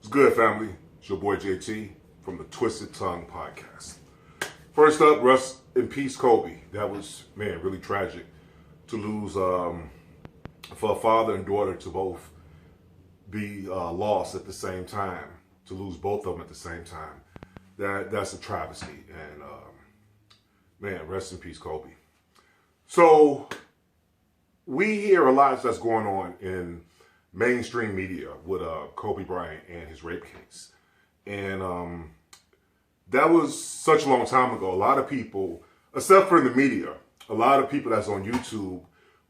It's good, family. It's your boy JT from the Twisted Tongue podcast. First up, rest in peace, Kobe. That was, man, really tragic to lose for a father and daughter to both be lost at the same time, to lose both of them at the same time. That's a travesty. And, man, rest in peace, Kobe. So we hear a lot that's going on in mainstream media with Kobe Bryant and his rape case. And that was such a long time ago. A lot of people, except for in the media, a lot of people that's on YouTube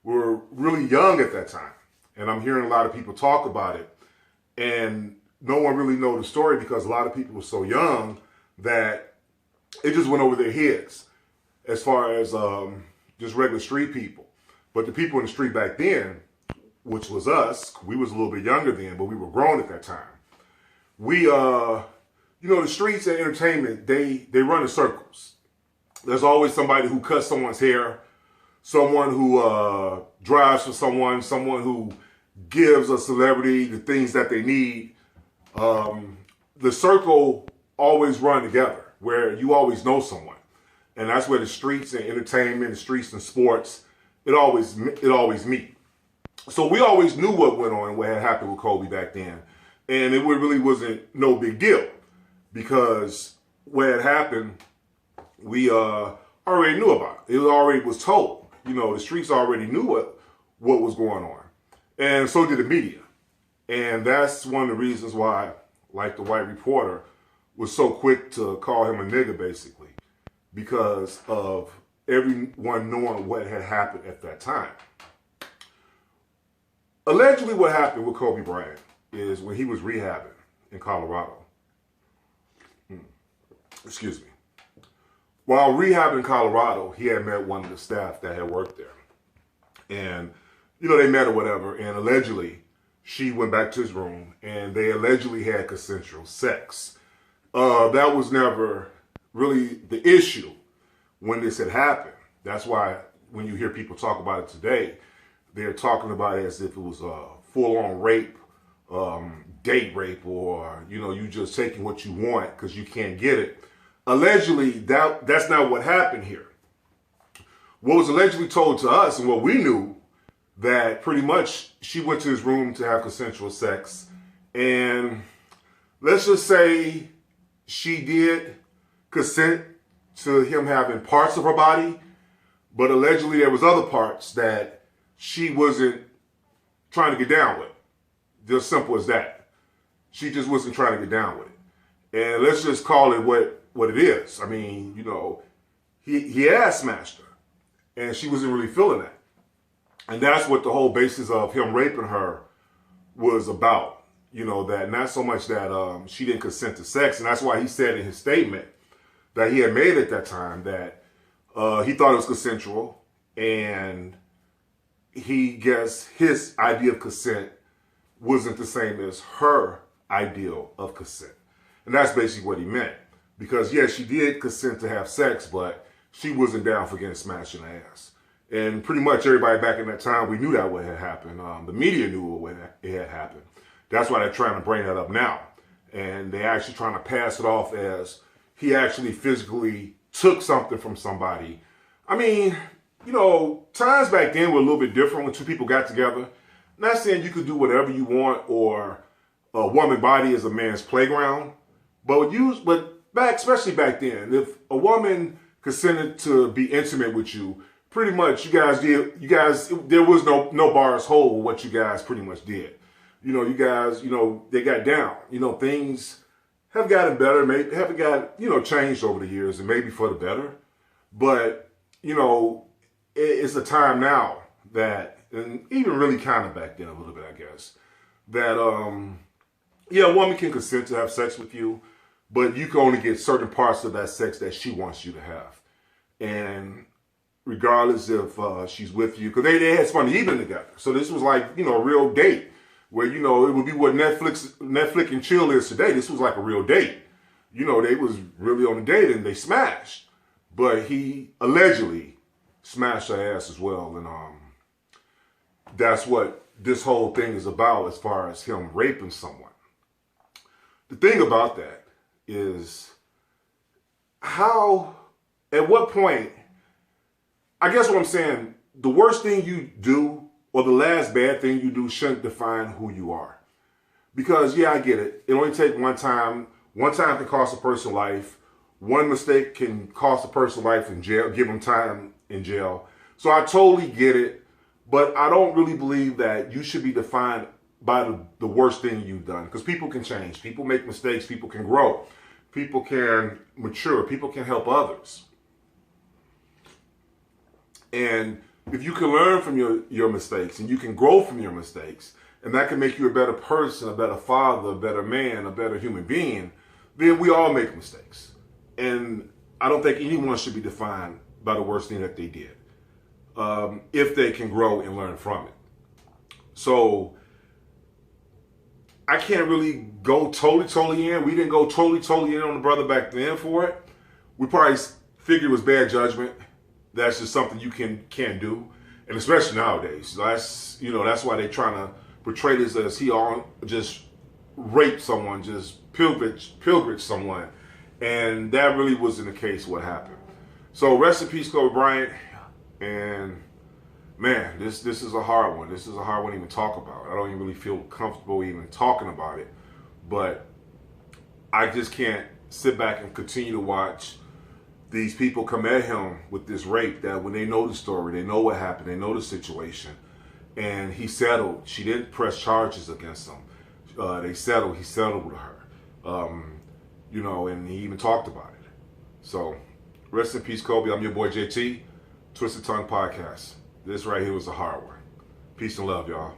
were really young at that time. And I'm hearing a lot of people talk about it. And no one really know the story because a lot of people were so young that it just went over their heads as far as just regular street people. But the people in the street back then, which was us, we was a little bit younger then, but we were grown at that time. We, the streets and entertainment, they run in circles. There's always somebody who cuts someone's hair, someone who drives for someone who gives a celebrity the things that they need. The circle always run together, where you always know someone. And that's where the streets and entertainment, the streets and sports, it always meet. So we always knew what went on and what had happened with Kobe back then. And it really wasn't no big deal because what had happened, we already knew about it. It already was told. The streets already knew what was going on. And so did the media. And that's one of the reasons why, like the white reporter, was so quick to call him a nigger, basically, because of everyone knowing what had happened at that time. Allegedly, what happened with Kobe Bryant is when he was rehabbing in Colorado. Excuse me. While rehabbing in Colorado, he had met one of the staff that had worked there. And, they met or whatever. And allegedly, she went back to his room and they allegedly had consensual sex. That was never really the issue when this had happened. That's why when you hear people talk about it today, they're talking about it as if it was a full-on rape, date rape, or, you just taking what you want because you can't get it. Allegedly, that's not what happened here. What was allegedly told to us and what we knew, that pretty much she went to his room to have consensual sex. And let's just say she did consent to him having parts of her body, but allegedly there was other parts that she wasn't trying to get down with. Just simple as that. She just wasn't trying to get down with it. And let's just call it what it is. I mean, he ass smashed her. And she wasn't really feeling that. And that's what the whole basis of him raping her was about. That not so much that she didn't consent to sex. And that's why he said in his statement that he had made at that time that he thought it was consensual. And he guessed his idea of consent wasn't the same as her ideal of consent. And that's basically what he meant. Because, yes, she did consent to have sex, but she wasn't down for getting smashed in the ass. And pretty much everybody back in that time, we knew that what had happened. The media knew what had happened. That's why they're trying to bring that up now. And they're actually trying to pass it off as he actually physically took something from somebody. I mean, times back then were a little bit different when two people got together. Not saying you could do whatever you want or a woman's body is a man's playground. But especially back then, if a woman consented to be intimate with you, pretty much there was no bars hold what you guys pretty much did. You guys, they got down. Things have gotten better, maybe haven't got, changed over the years and maybe for the better. But, it's a time now that, and even really kind of back then a little bit, I guess, that, a woman can consent to have sex with you, but you can only get certain parts of that sex that she wants you to have. And regardless if she's with you, because they had spent the evening together. So this was like, a real date where, it would be what Netflix and chill is today. This was like a real date. They was really on a date and they smashed. But he allegedly smashed her ass as well. And that's what this whole thing is about as far as him raping someone. The thing about that is at what point, I guess what I'm saying, the worst thing you do or the last bad thing you do shouldn't define who you are. Because, yeah, I get it. It only takes one time. One time can cost a person life. One mistake can cost a person life in jail, give them time in jail. So I totally get it. But I don't really believe that you should be defined by the worst thing you've done. Because people can change. People make mistakes. People can grow. People can mature. People can help others. And if you can learn from your mistakes and you can grow from your mistakes, and that can make you a better person, a better father, a better man, a better human being, then we all make mistakes. And I don't think anyone should be defined by the worst thing that they did, if they can grow and learn from it. So I can't really go totally in. We didn't go totally in on the brother back then for it. We probably figured it was bad judgment. That's just something you can't do. And especially nowadays. That's why they're trying to portray this as he just raped someone, just pilgrimaged someone. And that really wasn't the case what happened. So rest in peace, Kobe Bryant. And man, this is a hard one. This is a hard one to even talk about. I don't even really feel comfortable even talking about it. But I just can't sit back and continue to watch these people come at him with this rape that when they know the story, they know what happened, they know the situation. And he settled. She didn't press charges against him. They settled. He settled with her. And he even talked about it. So rest in peace, Kobe. I'm your boy JT, Twisted Tongue Podcast. This right here was a hard one. Peace and love, y'all.